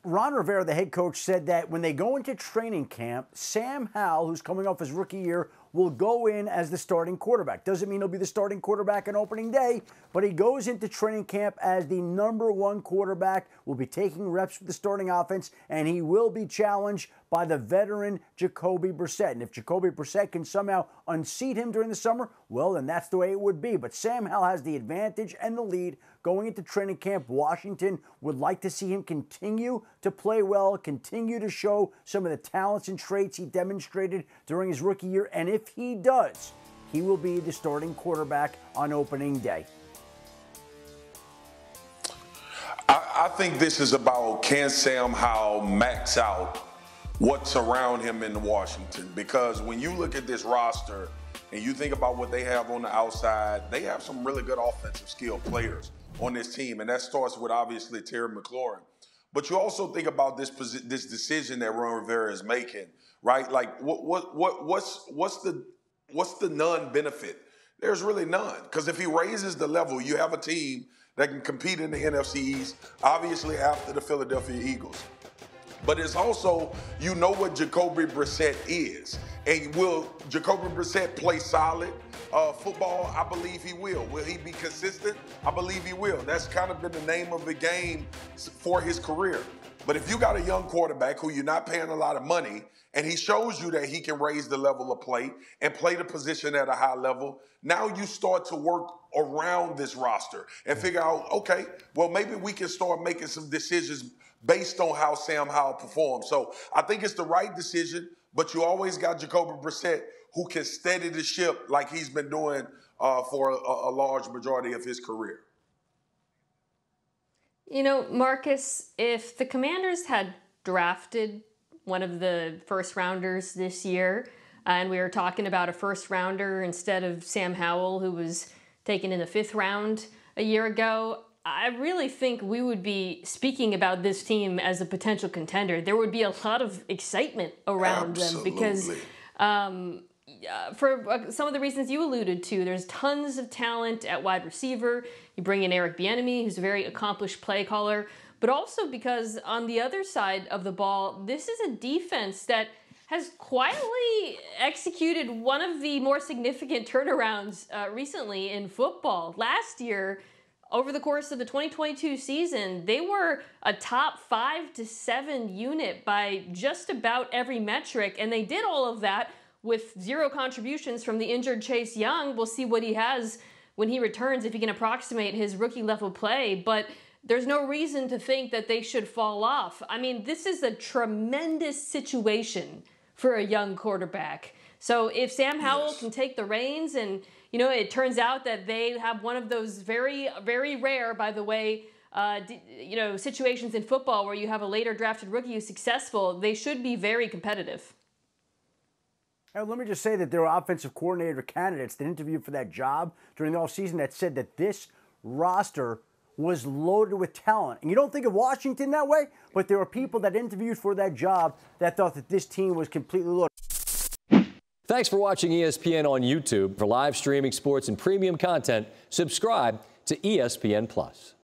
Ron Rivera, the head coach, said that when they go into training camp, Sam Howell, who's coming off his rookie year, will go in as the starting quarterback. Doesn't mean he'll be the starting quarterback on opening day, but he goes into training camp as the #1 quarterback, will be taking reps for the starting offense, and he will be challenged by the veteran Jacoby Brissett. And if Jacoby Brissett can somehow unseat him during the summer, well, then that's the way it would be. But Sam Howell has the advantage and the lead going into training camp. Washington would like to see him continue to play well, continue to show some of the talents and traits he demonstrated during his rookie year. And if he does, he will be the starting quarterback on opening day. I think this is about, can Sam Howell max out what's around him in Washington? Because when you look at this roster and you think about what they have on the outside, they have some really good offensive skill players on this team, and that starts with obviously Terry McLaurin. But you also think about this decision that Ron Rivera is making, right? Like, what's the non-benefit? There's really none, because if he raises the level, you have a team that can compete in the NFC East, obviously after the Philadelphia Eagles. But it's also, you know what Jacoby Brissett is. And will Jacoby Brissett play solid football? I believe he will. Will he be consistent? I believe he will. That's kind of been the name of the game for his career. But if you got a young quarterback who you're not paying a lot of money, and he shows you that he can raise the level of play and play the position at a high level, now you start to work around this roster and figure out, okay, well, maybe we can start making some decisions based on how Sam Howell performs. So I think it's the right decision, but you always got Jacoby Brissett, who can steady the ship like he's been doing for a large majority of his career. You know, Marcus, if the Commanders had drafted one of the first rounders this year, and we were talking about a first rounder instead of Sam Howell, who was taken in the 5th round a year ago, I really think we would be speaking about this team as a potential contender. There would be a lot of excitement around them because for some of the reasons you alluded to, there's tons of talent at wide receiver. You bring in Eric Bieniemy, who's a very accomplished play caller, but also because on the other side of the ball, this is a defense that has quietly executed one of the more significant turnarounds recently in football. Last year, over the course of the 2022 season, they were a top 5 to 7 unit by just about every metric, and they did all of that with 0 contributions from the injured Chase Young. We'll see what he has when he returns, if he can approximate his rookie-level play, but there's no reason to think that they should fall off. I mean, this is a tremendous situation for a young quarterback. So if Sam Howell can take the reins and, you know, it turns out that they have one of those very, very rare, by the way, you know, situations in football where you have a later drafted rookie who's successful, they should be very competitive. And let me just say that there are offensive coordinator candidates that interviewed for that job during the offseason that said that this roster was loaded with talent. And you don't think of Washington that way, but there are people that interviewed for that job that thought that this team was completely loaded. Thanks for watching ESPN on YouTube. For live streaming sports and premium content, subscribe to ESPN+.